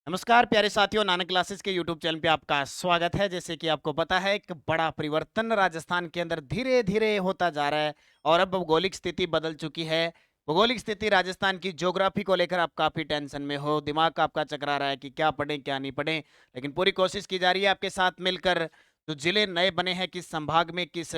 नमस्कार प्यारे साथियों, नानक क्लासेस के यूट्यूब चैनल पे आपका स्वागत है। जैसे कि आपको पता है, एक बड़ा परिवर्तन राजस्थान के अंदर धीरे धीरे होता जा रहा है और अब भौगोलिक स्थिति बदल चुकी है। भौगोलिक स्थिति राजस्थान की ज्योग्राफी को लेकर आप काफी टेंशन में हो, दिमाग आपका चकरा रहा है कि क्या पढ़ें क्या नहीं पढ़ें, लेकिन पूरी कोशिश की जा रही है आपके साथ मिलकर। जो जिले नए बने हैं, किस संभाग में, किस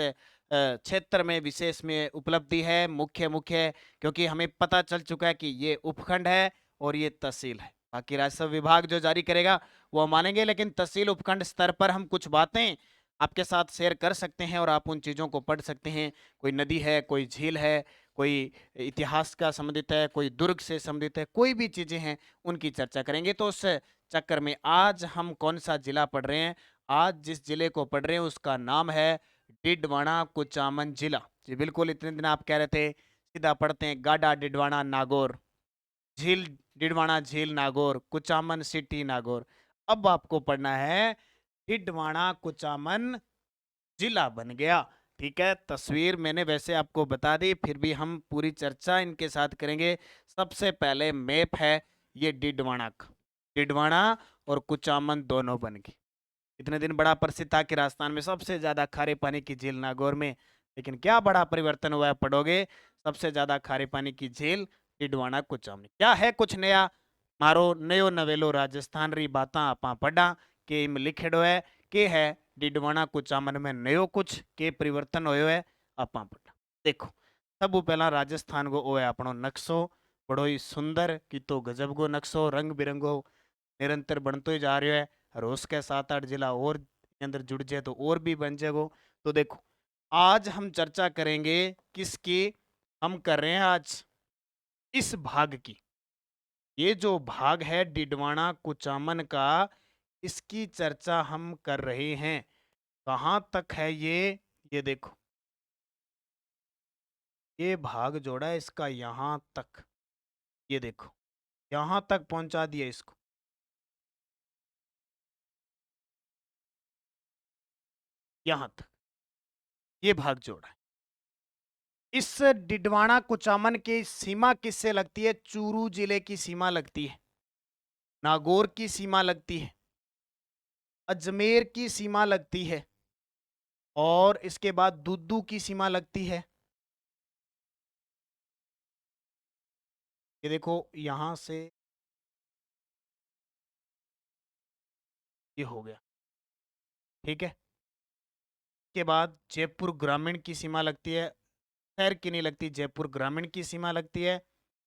क्षेत्र में विशेष में उपलब्धि है, मुख्य मुख्य, क्योंकि हमें पता चल चुका है कि ये उपखंड है और ये तहसील है। बाकी राजस्व विभाग जो जारी करेगा वो हम मानेंगे, लेकिन तहसील उपखंड स्तर पर हम कुछ बातें आपके साथ शेयर कर सकते हैं और आप उन चीज़ों को पढ़ सकते हैं। कोई नदी है, कोई झील है, कोई इतिहास का संबंधित है, कोई दुर्ग से संबंधित है, कोई भी चीज़ें हैं उनकी चर्चा करेंगे। तो उस चक्कर में आज हम कौन सा जिला पढ़ रहे हैं? आज जिस जिले को पढ़ रहे हैं उसका नाम है डिडवाना कुचामन जिला। जी बिल्कुल, इतने दिन आप कह रहे थे सीधा पढ़ते हैं गाडा डिडवाना नागौर, झील डिडवाना झील नागौर, कुचामन सिटी नागौर। अब आपको पढ़ना है डिडवाना कुचामन जिला बन गया। ठीक है, तस्वीर मैंने वैसे आपको बता दी, फिर भी हम पूरी चर्चा इनके साथ करेंगे। सबसे पहले मैप है ये डिडवाना का। डिडवाना और कुचामन दोनों बन गए। इतने दिन बड़ा प्रसिद्ध था कि राजस्थान में सबसे ज्यादा खारे पानी की झील नागौर में, लेकिन क्या बड़ा परिवर्तन हुआ है पढ़ोगे। सबसे ज्यादा खारे पानी की झील डिडवाना कुचामन। क्या है कुछ नया? मारो नयो नवेलो राजस्थान री बाता आपा पढ़ा के इम लिखेड़ो है के है डिडवाना कुचामन में नयो कुछ के परिवर्तन होयो है आपा पढ़ा। देखो, सब पहला राजस्थान को ओ है अपनो नक्शो, बड़ो ही सुंदर की तो गजब को नक्शो, रंग बिरंगो निरंतर बनते ही जा रहा है। और उसके 7-8 जिला और अंदर जुड़ जाए तो और भी बन जाएगा। तो देखो, आज हम चर्चा करेंगे किसकी? हम कर रहे हैं आज इस भाग की। ये जो भाग है डिडवाना कुचामन का, इसकी चर्चा हम कर रहे हैं। कहां तक है ये देखो, ये भाग जोड़ा है इसका यहां तक। ये देखो, यहां तक पहुंचा दिया इसको, यहां तक ये भाग जोड़ा है। इस डिडवाना कुचामन की सीमा किससे लगती है? चूरू जिले की सीमा लगती है, नागौर की सीमा लगती है, अजमेर की सीमा लगती है, और इसके बाद दुद्दू की सीमा लगती है। ये देखो, यहां से ये हो गया। ठीक है, के बाद जयपुर ग्रामीण की सीमा लगती है, शहर की नहीं लगती, जयपुर ग्रामीण की सीमा लगती है।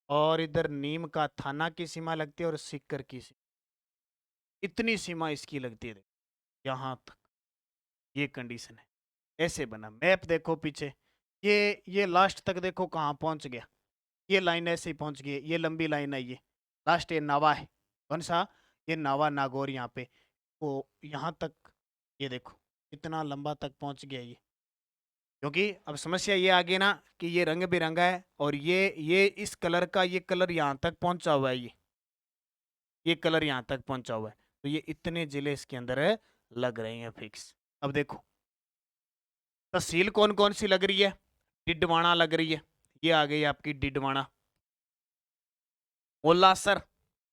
और इधर नीम का थाना की सीमा लगती है और सीकर की सीमा। इतनी सीमा इसकी लगती है। यहां तक ये कंडीशन है। ऐसे बना मैप, देखो पीछे ये लास्ट तक देखो कहाँ पहुंच गया। ये लाइन ऐसे ही पहुंच गई, ये लंबी लाइन है, ये लास्ट ये नावा है। कौन सा? ये नावा नागौर यहाँ पे। तो यहाँ तक ये देखो इतना लंबा तक पहुंच गया ये। क्योंकि अब समस्या ये आ गई ना कि ये रंग बिरंगा है और ये इस कलर का, ये कलर यहाँ तक पहुंचा हुआ है, ये कलर यहाँ तक पहुंचा हुआ है। तो ये इतने जिले इसके अंदर लग रहे हैं फिक्स। अब देखो, तहसील कौन कौन सी लग रही है? डिडवाना लग रही है, ये आ गई आपकी डिडवाना। मोलासर,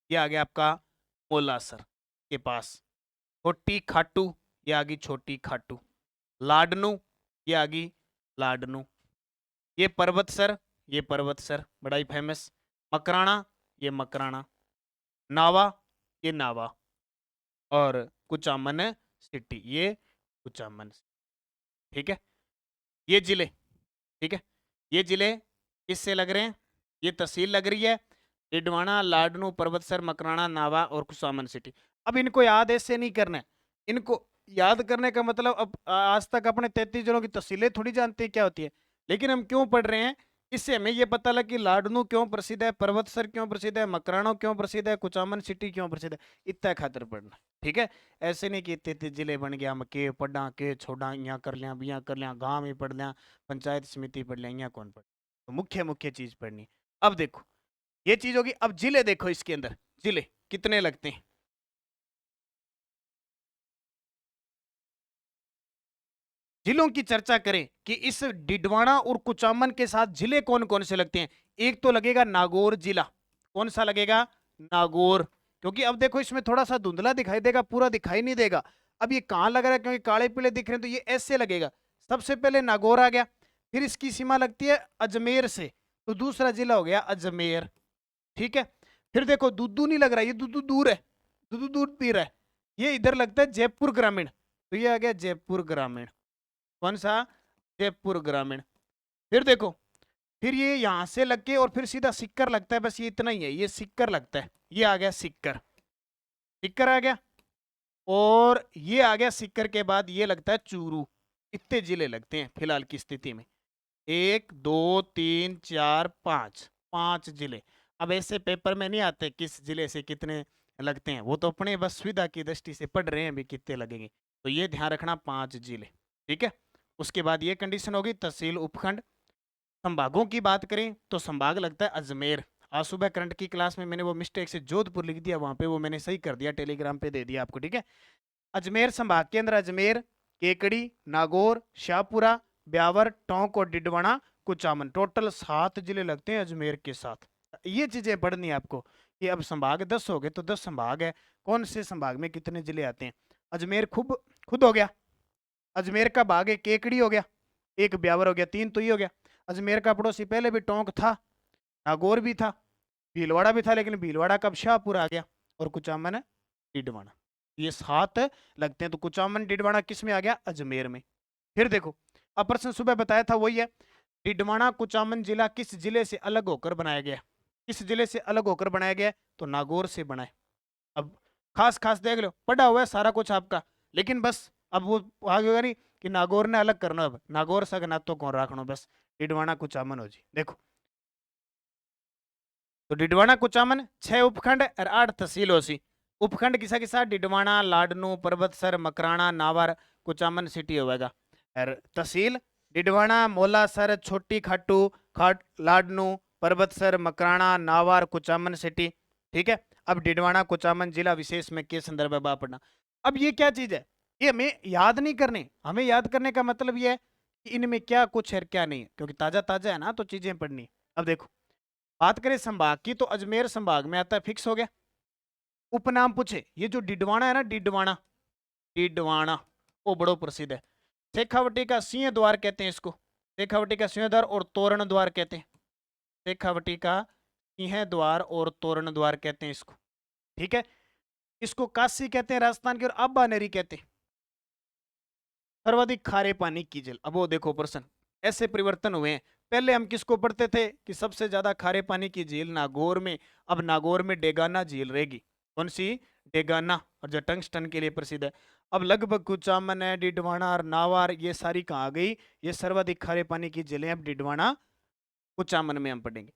ये आ गया आपका मोलासर के पास। छोटी खाटू, ये आ गई छोटी खाटू। लाडनू, ये आ गई लाडनू। ये पर्वतसर, ये पर्वतसर बड़ा ही फेमस। मकराना, ये मकराना। नावा, ये नावा। और कुचामन सिटी, ये कुचामन। ठीक है, ये जिले। ठीक है, ये जिले किससे लग रहे हैं? ये तहसील लग रही है डिडवाना, लाडनू, पर्वतसर, मकराना, नावा और कुसामन सिटी। अब इनको याद ऐसे नहीं करना है। इनको याद करने का मतलब, अब आज तक अपने 33 जिलों की तहसीलें थोड़ी जानते हैं क्या होती है, लेकिन हम क्यों पढ़ रहे हैं? इससे हमें ये पता लगा कि लाडनू क्यों प्रसिद्ध है, पर्वतसर क्यों प्रसिद्ध है, मकराना क्यों प्रसिद्ध है, कुचामन सिटी क्यों प्रसिद्ध है। इतना खातिर पढ़ना। ठीक है, ऐसे नहीं कि 33 जिले बन गया, हम के पढ़ा के छोड़ा, यहाँ कर लिया, यहाँ कर लिया, गाँव में पढ़ लिया, पंचायत समिति पढ़ लिया, यहाँ कौन पढ़। तो मुख्य मुख्य चीज पढ़नी। अब देखो, ये चीज होगी। अब जिले देखो, इसके अंदर जिले कितने लगते हैं? जिलों की चर्चा करें कि इस डिडवाना और कुचामन के साथ जिले कौन कौन से लगते हैं। एक तो लगेगा नागौर जिला। कौन सा लगेगा? नागौर। क्योंकि अब देखो इसमें थोड़ा सा धुंधला दिखाई देगा, पूरा दिखाई नहीं देगा। अब ये कहाँ लग रहा है, क्योंकि काले पीले दिख रहे हैं तो ये ऐसे लगेगा। सबसे पहले नागौर आ गया, फिर इसकी सीमा लगती है अजमेर से, तो दूसरा जिला हो गया अजमेर। ठीक है, फिर देखो दुद्दू नहीं लग रहा, ये दुद्दू दूर है, दुद्दू दूर तीर है, ये इधर लगता है जयपुर ग्रामीण, तो ये आ गया जयपुर ग्रामीण। कौन सा? जयपुर ग्रामीण। फिर देखो, फिर ये यहां से लग के और फिर सीधा सिक्कर लगता है, बस ये इतना ही है, ये सिक्कर लगता है, ये आ गया सिक्कर, सिक्कर आ गया। और ये आ गया सिक्कर के बाद ये लगता है चूरू। इतने जिले लगते हैं फिलहाल की स्थिति में, 1 2 3 4 5, 5 जिले। अब ऐसे पेपर में नहीं आते किस जिले से कितने लगते हैं, वो तो अपने बस सुविधा की दृष्टि से पढ़ रहे हैं भी कितने लगेंगे, तो ये ध्यान रखना 5 जिले। ठीक है, उसके बाद ये कंडीशन होगी तहसील उपखंड। संभागों की बात करें तो संभाग लगता है अजमेर। आज सुबह करंट की क्लास में मैंने वो मिस्टेक से जोधपुर लिख दिया, वहां पे वो मैंने सही कर दिया, टेलीग्राम पे दे दिया आपको। ठीक है, अजमेर संभाग के अंदर अजमेर, केकड़ी, नागौर, शाहपुरा, ब्यावर, टोंक और डिडवाना, कुचामन, टोटल 7 जिले लगते हैं अजमेर के साथ। ये चीजें पढ़नी है आपको कि अब संभाग 10 हो गए तो 10 संभाग है, कौन से संभाग में कितने जिले आते हैं। अजमेर खुद खुद हो गया, अजमेर का भाग एक केकड़ी हो गया, एक ब्यावर हो गया, 3 तो ये हो गया। अजमेर का पड़ोसी पहले भी टोंक था, नागौर भी था, भीलवाड़ा भी था, लेकिन भीलवाड़ा कब शाहपुर आ गया, और कुचामन है डिडवाना। ये 7 लगते हैं, तो कुचामन डिडवाना किस में आ गया? अजमेर में। फिर देखो, अब प्रश्न सुबह बताया था वही है, डिडवाना कुचामन जिला किस जिले से अलग होकर बनाया गया? किस जिले से अलग होकर बनाया गया? तो नागौर से बना है। अब खास खास देख लो, पढ़ा हुआ है सारा कुछ आपका, लेकिन बस अब वो आगे होगा नहीं कि नागौर ने अलग करना, अब नागौर सगना तो कौन रखना, बस डिडवाना कुचामन हो जी। देखो, तो डिडवाना कुचामन 6 उपखंड और 8 तहसील हो सी। उपखंड किसा किसा? डिडवाना, लाडनू, परबतसर, मकराना, नावर, कुचामन सिटी होगा। और तहसील डिडवाना, मोलासर, छोटी खाटू, लाडनू, परबतसर, मकराना, नावर, कुचामन सिटी। ठीक है, अब डिडवाना कुचामन जिला विशेष में के संदर्भ में पढ़ना। अब ये क्या चीज है, ये हमें याद नहीं करने, हमें याद करने का मतलब ये है कि इनमें क्या कुछ है क्या नहीं है, क्योंकि ताजा ताजा है ना, तो चीजें पढ़नी। अब देखो, बात करें संभाग की तो अजमेर संभाग में आता है, फिक्स हो गया। उपनाम पूछे, ये जो डिडवाना है ना, डिडवाना, डिडवाना वो बड़ो प्रसिद्ध है। शेखावटी का सिंह द्वार कहते हैं इसको, शेखावटी का सिंह द्वार और तोरण द्वार कहते हैं, शेखावटी का सिंह द्वार और तोरण द्वार कहते हैं इसको। ठीक है, इसको काशी कहते हैं राजस्थान के, और अब्बा नेरी कहते हैं। सर्वाधिक खारे पानी की झील, अब वो देखो प्रश्न, ऐसे परिवर्तन हुए हैं। पहले हम किसको पढ़ते थे कि सबसे ज्यादा खारे पानी की झील नागौर में, अब नागौर में डेगाना झील रहेगी। कौन सी? डेगाना, और जो टंगस्टन के लिए प्रसिद्ध है। अब लगभग कुचामन है, डिडवाना और नावार, ये सारी कहाँ आ गई? ये सर्वाधिक खारे पानी की झीलें अब डिडवाना कुचामन में हम पढ़ेंगे।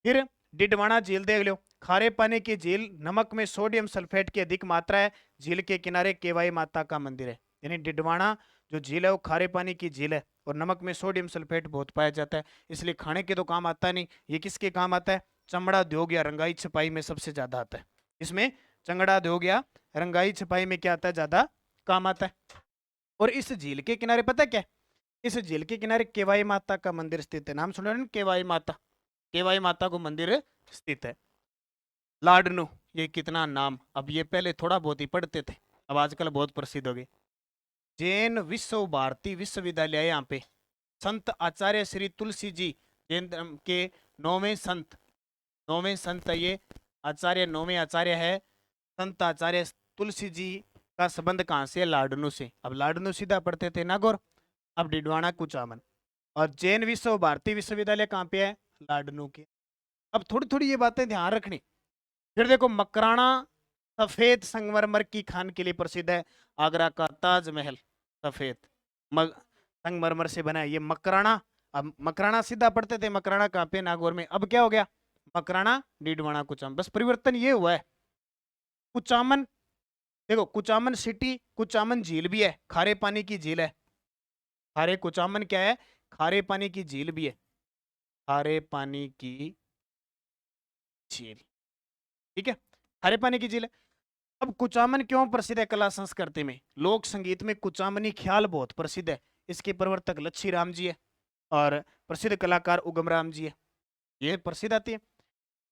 फिर डिडवाना झील देख लो, खारे पानी की झील, नमक में सोडियम सल्फेट की अधिक मात्रा है, झील के किनारे केवाई माता का मंदिर है। यानी डिडवाना जो झील है वो खारे पानी की झील है, और नमक में सोडियम सल्फेट बहुत पाया जाता है, इसलिए खाने के तो काम आता नहीं। ये किसके काम आता है? चमड़ा उद्योग या रंगाई छपाई में सबसे ज्यादा आता है। इसमें चमड़ा उद्योग या रंगाई छपाई में क्या आता है? ज्यादा काम आता है। और इस झील के किनारे पता है क्या है? इस झील के किनारे केवाई माता का मंदिर स्थित है। नाम सुना ना, केवाई माता, केवाई माता को मंदिर स्थित है। लाडनू, ये कितना नाम, अब ये पहले थोड़ा बहुत ही पढ़ते थे, अब आजकल बहुत प्रसिद्ध हो गए। जैन विश्व भारती विश्वविद्यालय है यहाँ पे। संत आचार्य श्री तुलसी जी, जैन धर्म के 9वें संत, 9वें संत है ये आचार्य, 9वें आचार्य है संत आचार्य तुलसी जी का संबंध कहाँ से? लाडनू से। अब लाडनू सीधा पढ़ते थे नागौर, अब डिडवाना कुचामन। और जैन विश्व भारती विश्वविद्यालय कहाँ पे है? लाडनू के। अब थोड़ी थोड़ी ये बातें ध्यान रखनी। फिर देखो, मकराना सफेद संगमरमर की खान के लिए प्रसिद्ध है। आगरा का ताजमहल सफेद संगमरमर से बना है ये मकराना। अब मकराना सीधा पढ़ते थे, मकराना कहाँ पे? नागौर में। अब क्या हो गया? मकराना डिडवाना कुचामन, बस परिवर्तन ये हुआ है। कुचामन देखो, कुचामन सिटी, कुचामन झील भी है, खारे पानी की झील है। खारे कुचामन क्या है? खारे पानी की झील भी है, खारे पानी की झील। ठीक है, खारे पानी की झील है। अब कुचामन क्यों प्रसिद्ध है? कला संस्कृति में, लोक संगीत में कुचामनी ख्याल बहुत प्रसिद्ध है। इसके प्रवर्तक लच्छी राम जी है, और प्रसिद्ध कलाकार उगम राम जी है, ये प्रसिद्ध आती है।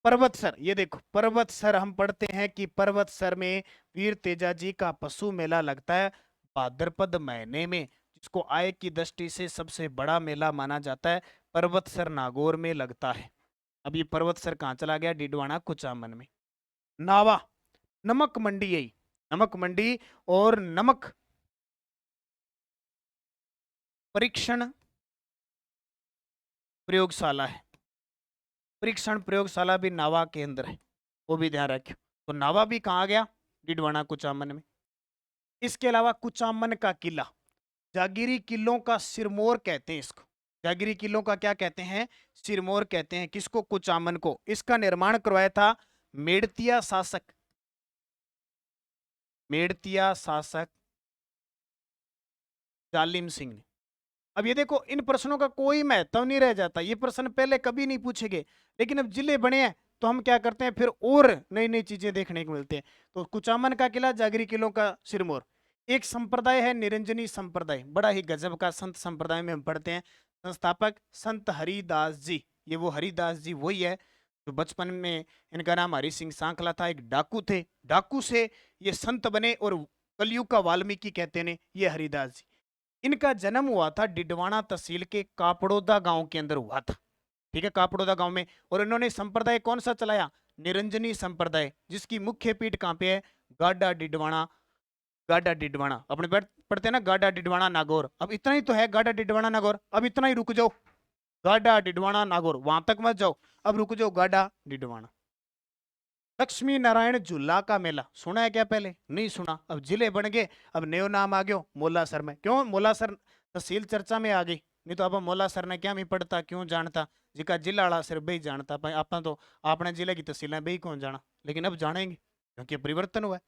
पर्वतसर, ये देखो पर्वतसर हम पढ़ते हैं कि पर्वतसर में वीर तेजाजी का पशु मेला लगता है भाद्रपद महीने में, जिसको आय की दृष्टि से सबसे बड़ा मेला माना जाता है, पर्वतसर नागौर में लगता है। अब ये पर्वतसर कहाँ चला गया? डिडवाना कुचामन में। नावा, नमक मंडी, यही नमक मंडी और नमक परीक्षण प्रयोगशाला है। परीक्षण प्रयोगशाला भी नावा के अंदर है, वो भी ध्यान रखियो। तो नावा भी कहाँ गया? डिडवाना कुचामन में। इसके अलावा कुचामन का किला, जागीरी किलों का सिरमौर कहते हैं इसको। जागीरी किलों का क्या कहते हैं? सिरमौर कहते हैं। किसको? कुचामन को। इसका निर्माण करवाया था मेड़तिया शासक, मेड़तिया शासक जालिम सिंह ने। अब ये देखो, इन प्रश्नों का कोई महत्व नहीं रह जाता, ये प्रश्न पहले कभी नहीं पूछे गए, लेकिन अब जिले बने हैं तो हम क्या करते हैं, फिर और नई नई चीजें देखने को मिलते हैं। तो कुचामन का किला, जागीरी किलों का सिरमौर। एक संप्रदाय है निरंजनी संप्रदाय, बड़ा ही गजब का संत संप्रदाय में हम पढ़ते हैं। संस्थापक संत हरिदास जी, ये वो हरिदास जी वही है जो बचपन में, इनका नाम हरि सिंह सांखला था, एक डाकू थे, डाकू से ये संत बने और कलयुग का वाल्मीकि कहते हैं ये हरिदास जी। इनका जन्म हुआ था डिडवाना तहसील के कापड़ोदा गांव के अंदर हुआ था, ठीक है, कापड़ोदा गांव में। और इन्होंने संप्रदाय कौन सा चलाया? निरंजनी संप्रदाय, जिसकी मुख्य पीठ कहाँ पे है? गाडा डिडवाना। गाडा डिडवाना अपने पढ़ते हैं ना, गाडा डिडवाना नागौर। अब इतना ही तो है, गाडा डिडवाना नागौर, अब इतना ही रुक जाओ, गाडा डिडवाना नागौर, वहां तक मत जाओ, अब रुक जाओ गाडा डिडवाना। लक्ष्मी नारायण झूला का मेला सुना है क्या? पहले नहीं सुना, अब जिले बन गए, अब नयो नाम आ गयो मोलासर में। क्यों मोलासर तहसील चर्चा में आ गई? नहीं तो अब मोलासर ने क्या नहीं पढ़ता, क्यों जानता, जिका जिला वाला सिर्फ बही जानता, भाई आप तो अपने जिले की तहसील बही कौन जाना, लेकिन अब जानेंगे क्योंकि परिवर्तन हुआ है।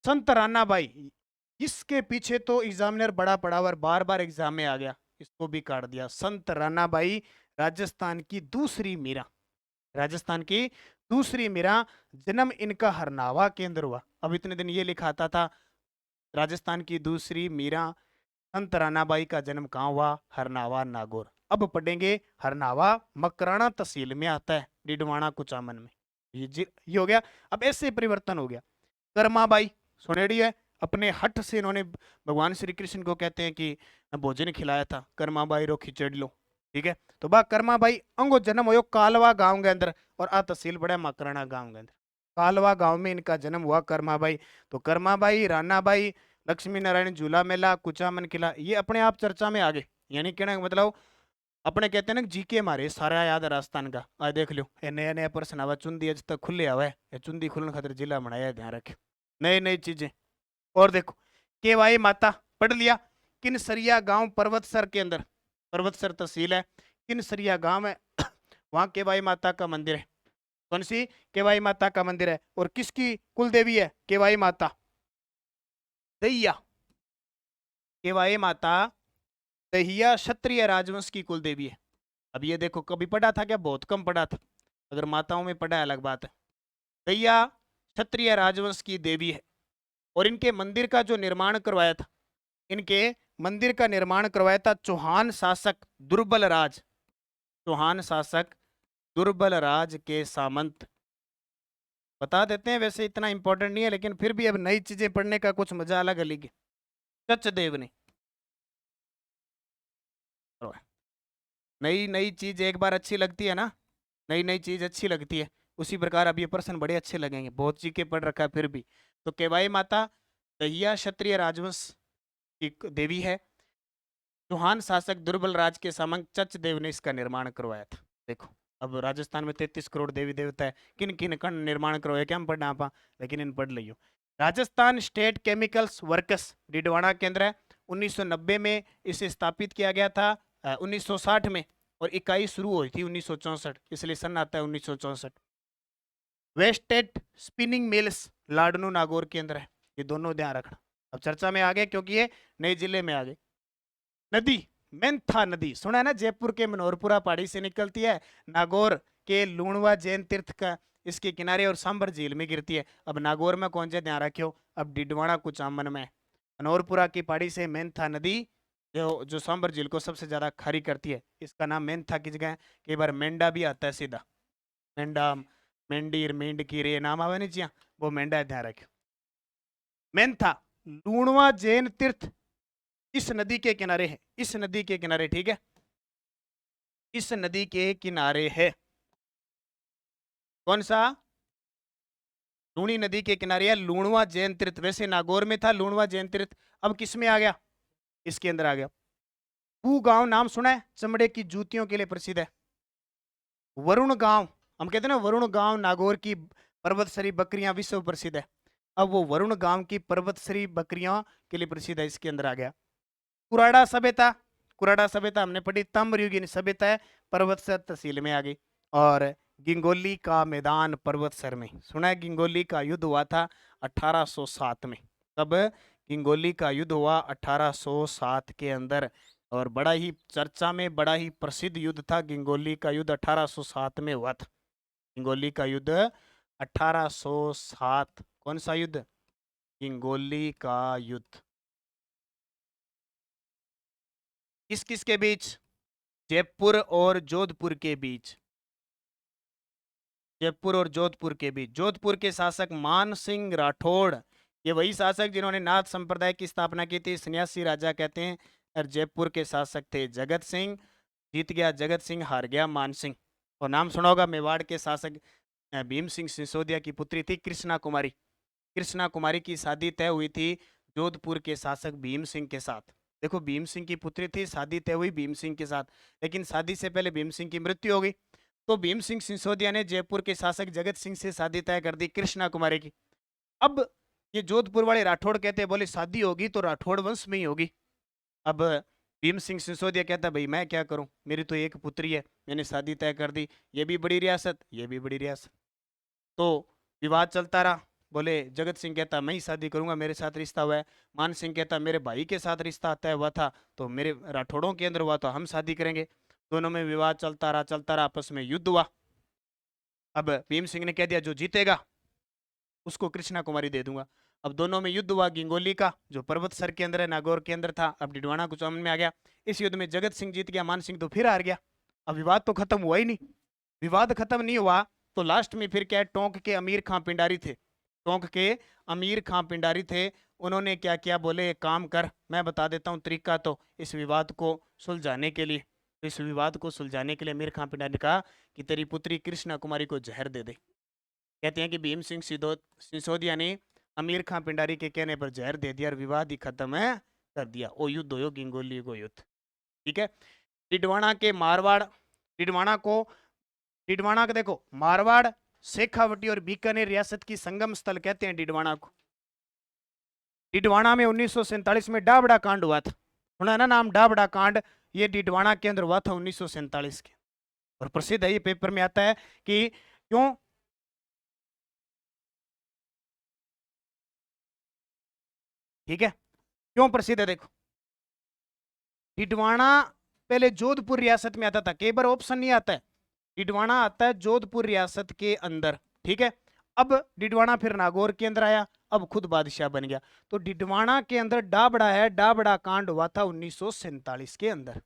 संत रानाबाई, इसके पीछे तो एग्जामिनर बड़ा पड़ा और बार बार एग्जाम में आ गया, इसको भी काट दिया। संत रानाबाई राजस्थान की दूसरी मीरा, राजस्थान की दूसरी मीरा, जन्म इनका हरनावा के अंदर हुआ। अब इतने दिन ये लिखा आता था राजस्थान की दूसरी मीरा संत रानाबाई का जन्म कहाँ हुआ? हरनावा नागौर। अब पढ़ेंगे हरनावा मकराना तहसील में आता है, डिडवाना कुचामन में। ये हो गया। अब ऐसे परिवर्तन हो गया। कर्माबाई सुनेड़ी है, अपने हठ से इन्होंने भगवान श्री कृष्ण को कहते हैं कि भोजन खिलाया था, कर्माबाई रो खिचड़ी लो, ठीक है। तो बा कर्माबाई अंगो जन्म हो कालवा गांव के अंदर, और आ तहसील बड़ा मकराना गांव के अंदर। कालवा गांव में इनका जन्म हुआ कर्माबाई। तो कर्माबाई, रानाबाई, लक्ष्मी नारायण झूला मेला, कुचामन किला, ये अपने आप चर्चा में आ गए। यानी कहने का मतलब, अपने कहते हैं ना जीके मारे सारा याद है राजस्थान का। आज देख लो ये नया नया प्रश्न आवा, चुंदी अज तक खुले आवा है, चुंदी खुलने खातिर जिला बनाया, ध्यान रखे नई नई चीजें। और देखो केवाई माता पढ़ लिया, किनसरिया गांव पर्वतसर के अंदर, पर्वतसर तहसील है, किनसरिया गांव है, वहां केवाई माता का मंदिर है। कौन सी? केवाई माता का मंदिर है। और किसकी कुल देवी है केवाई माता? दहिया, केवाई माता दहिया क्षत्रिय राजवंश की कुल देवी है। अब ये देखो, कभी पढ़ा था क्या? बहुत कम पढ़ा था, अगर माताओं में पढ़ा है अलग बात है। दहिया क्षत्रिय राजवंश की देवी है। और इनके मंदिर का जो निर्माण करवाया था, इनके मंदिर का निर्माण करवाया था चौहान शासक दुर्बल राज, चौहान शासक दुर्बल राज के सामंत। बता देते हैं, वैसे इतना इंपॉर्टेंट नहीं है, लेकिन फिर भी अब नई चीजें पढ़ने का कुछ मजा अलग अलग है। चचदेव ने, नई नई चीज एक बार अच्छी लगती है ना, नई नई चीज अच्छी लगती है, उसी प्रकार अब ये प्रश्न बड़े अच्छे लगेंगे, बहुत जी के पढ़ रखा है फिर भी। तो केवाई माता दहिया क्षत्रिय राजवंश की देवी है। चौहान शासक दुर्बल राज के सामंत चचदेव ने इसका निर्माण करवाया था। देखो अब राजस्थान में 33 करोड़ देवी देवता है, किन किन का निर्माण करवाया क्या हम पढ़ना आप, लेकिन इन पढ़ लियो। Rajasthan state chemicals works Didwana केंद्र है, 1990 में इसे स्थापित किया गया था, 1960 में, और इकाई शुरू हुई थी 1964, इसलिए सन आता है 1964। Worsted Spinning Mills Ladnun Nagaur के अंदर है, ये दोनों ध्यान रखना। अब चर्चा में आ गए क्योंकि ये नए जिले में आ गए। नदी मेंथा नदी सुना है ना, जयपुर के मनोहरपुरा पहाड़ी से निकलती है, नागौर के लूणवा जैन तीर्थ का इसके किनारे और सांबर झील में गिरती है। अब नागौर में कौन से ध्यान रखियो, अब डिडवाना कुचामन में। मनोहरपुरा की पहाड़ी से मेंथा नदी जो सांबर झील को सबसे ज्यादा खारी करती है, इसका नाम मेंथा की जगह कई बार मेंढा भी आता है सीधा, मेंढा मेंढीर मेंढ की रे नाम आवे नहीं जिया वो मेंढा है, ध्यान रखियो। मेन था लूणवा जैन तीर्थ इस नदी के किनारे है, इस नदी के किनारे, ठीक है, इस नदी के किनारे है। कौन सा? लूणी नदी के किनारे है लूणवा जैन तीर्थ। वैसे नागौर में था लूणवा जैन तीर्थ, अब किस में आ गया? इसके अंदर आ गया। कू गांव नाम सुना है, चमड़े की जूतियों के लिए प्रसिद्ध है। वरुण गांव, हम कहते हैं ना वरुण गांव नागौर की पर्वतसरी बकरियां विश्व प्रसिद्ध है। अब वो वरुण गांव की पर्वतसरी बकरियां के लिए प्रसिद्ध है, इसके अंदर आ गया। कुराड़ा सभ्यता, कुराड़ा सभ्यता हमने पढ़ी, ताम्रयुगीन सभ्यता है, पर्वतसर तहसील में आ गई। और गिंगोली का मैदान पर्वतसर में, सुना है गिंगोली का युद्ध हुआ था 1807 में। कब? गिंगोली का युद्ध हुआ 1807 के अंदर, और बड़ा ही चर्चा में, बड़ा ही प्रसिद्ध युद्ध था गिंगोली का युद्ध, 1807 में हुआ था गिंगोली का युद्ध 1807। कौन सा युद्ध? गिंगोली का युद्ध। किस किस के बीच? जयपुर और जोधपुर के बीच, जयपुर और जोधपुर के बीच। जोधपुर के शासक मान सिंह राठौड़, ये वही शासक जिन्होंने नाथ संप्रदाय की स्थापना की थी, सन्यासी राजा कहते हैं। और जयपुर के शासक थे जगत सिंह, जीत गया जगत सिंह, हार गया मान सिंह। और नाम सुना होगा मेवाड़ के शासक भीम सिंह सिसोदिया की पुत्री थी कृष्णा कुमारी। कृष्णा कुमारी की शादी तय हुई थी जोधपुर के शासक भीम सिंह के साथ। देखो भीम सिंह की पुत्री थी, शादी तय हुई भीम सिंह के साथ, लेकिन शादी से पहले भीम सिंह की मृत्यु हो गई। तो भीम सिंह सिसोदिया ने जयपुर के शासक जगत सिंह से शादी तय कर दी कृष्णा कुमारी की। अब ये जोधपुर वाले राठौड़ कहते हैं, बोले शादी होगी तो राठौड़ वंश में ही होगी। अब भीम सिंह सिसोदिया कहता है भाई मैं क्या करूं, मेरी तो एक पुत्री है, मैंने शादी तय कर दी, ये भी बड़ी रियासत, ये भी बड़ी रियासत। तो विवाद चलता रहा। बोले जगत सिंह कहता मैं ही शादी करूंगा, मेरे साथ रिश्ता हुआ है। मान सिंह कहता मेरे भाई के साथ रिश्ता तय हुआ था, तो मेरे राठौड़ों के अंदर हुआ तो हम शादी करेंगे। दोनों में विवाद चलता रहा, चलता रहा, आपस में युद्ध हुआ। अब भीम सिंह ने कह दिया जो जीतेगा उसको कृष्णा कुमारी दे दूंगा। अब दोनों में युद्ध हुआ गिंगोली का, जो पर्वतसर के अंदर है, नागौर के अंदर था। अब डिडवाना कुछ में आ गया। इस युद्ध में जगत सिंह जीत गया, मान सिंह तो फिर हार गया। अब विवाद तो खत्म हुआ ही नहीं। विवाद खत्म नहीं हुआ तो लास्ट में फिर क्या है, टोंक के अमीर खां पिंडारी थे, टोंक के अमीर खां पिंडारी थे, उन्होंने क्या किया, बोले एक काम कर, मैं बता देता हूँ तरीका, तो इस विवाद को सुलझाने के लिए, इस विवाद को सुलझाने के लिए अमीर खां पिंडारी ने कहा कि तेरी पुत्री कृष्णा कुमारी को जहर दे दे। कहते हैं कि भीम सिंह सिसोदिया ने अमीर खां पिंडारी के कहने पर जहर दे दिया और विवाद ही खत्म है कर दिया। ओ युद्ध हो गिंगोली को युद्ध, ठीक है। डिडवाना के मारवाड़, डिडवाना को, डिडवाना का देखो मारवाड़, शेखावटी और बीकानेर रियासत की संगम स्थल कहते हैं डिडवाना को। डिडवाना में 1947 में डाबड़ा कांड हुआ था, सुना ना नाम डाबड़ा कांड, ये डिडवाना के अंदर हुआ था 1947 के। और प्रसिद्ध है, ये पेपर में आता है कि क्यों, ठीक है, क्यों प्रसिद्ध है देखो। डिडवाना पहले जोधपुर रियासत में आता था, कई बार ऑप्शन नहीं आता है, डिडवाना आता है जोधपुर रियासत के अंदर, ठीक है। अब डिडवाना फिर नागौर के अंदर आया, अब खुद बादशाह बन गया। तो डिडवाना के अंदर डाबड़ा है, डाबड़ा कांड हुआ था 1947 के अंदर,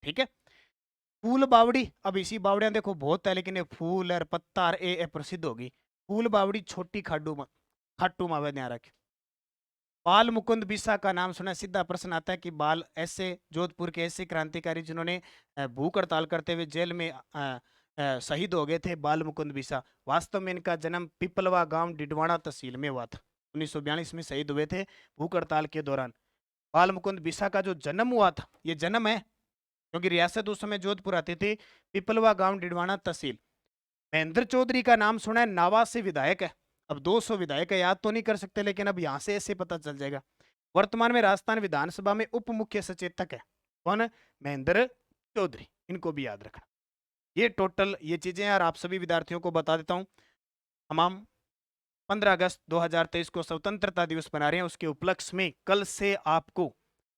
ठीक है। फूल बावड़ी, अब इसी बावड़ियां देखो बहुत है, लेकिन ये फूल और पत्ता और ए प्रसिद्ध होगी। फूल बावड़ी छोटी खाटू में, खाटू मावे ध्यान रखे। बाल मुकुंद बिसा का नाम सुना, सीधा प्रश्न आता है कि बाल ऐसे जोधपुर के ऐसे क्रांतिकारी जिन्होंने भूख हड़ताल करते हुए जेल में शहीद हो गए थे, बाल मुकुंद बिसा। वास्तव में इनका जन्म पिपलवा गांव डिडवाना तहसील में हुआ था, 1942 में शहीद हुए थे भूख हड़ताल के दौरान। बाल मुकुंद बिसा का जो जन्म हुआ था, ये जन्म है क्योंकि रियासत उस समय जोधपुर आती थी, पिपलवा गांव डिडवाना तहसील। महेंद्र चौधरी का नाम सुना है, नावा से विधायक है। अब 200 विधायक है, याद तो नहीं कर सकते, लेकिन अब यहां से ऐसे पता चल जाएगा। वर्तमान में राजस्थान विधानसभा में उप मुख्य सचेतक है कौन? महेंद्र चौधरी, इनको भी याद रखना। ये टोटल ये चीजें यार आप सभी विद्यार्थियों को बता देता हूँ। हम 15 अगस्त 2023 को स्वतंत्रता दिवस मना रहे हैं, उसके उपलक्ष्य में कल से आपको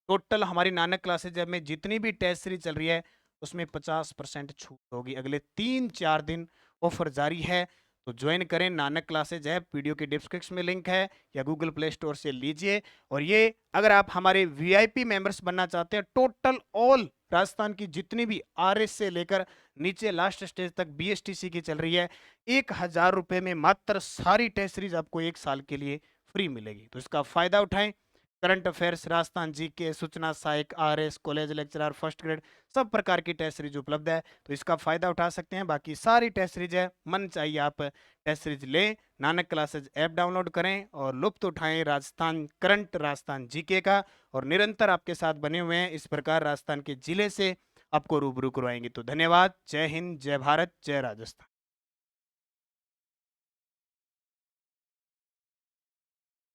टोटल हमारी नानक क्लासेज में जितनी भी टेस्ट सीरीज चल रही है उसमें 50% छूट होगी। अगले 3-4 दिन ऑफर जारी है, तो ज्वाइन करें नानक क्लासेज ऐप, वीडियो के डिस्क्रिप्शन में लिंक है या गूगल प्ले स्टोर से लीजिए। और ये अगर आप हमारे वीआईपी मेंबर्स बनना चाहते हैं, टोटल ऑल राजस्थान की जितनी भी आरएस से लेकर नीचे लास्ट स्टेज तक बीएसटीसी की चल रही है, 1000 रुपये में मात्र सारी टेस्ट सीरीज आपको 1 साल के लिए फ्री मिलेगी। तो इसका फायदा उठाएं। करंट अफेयर्स, राजस्थान जीके, सूचना सहायक, RS, college lecturer, first grade, सब प्रकार की टेस्ट सीरीज उपलब्ध है, तो इसका फायदा उठा सकते हैं। बाकी सारी टेस्ट सीरीज है, मन चाहिए आप टेस्ट सीरीज लें, नानक क्लासेज ऐप डाउनलोड करें और लुत्फ उठाएं राजस्थान करंट, राजस्थान जीके का। और निरंतर आपके साथ बने हुए हैं, इस प्रकार राजस्थान के जिले से आपको रूबरू करवाएंगे। तो धन्यवाद। जय हिंद, जय भारत, जय राजस्थान।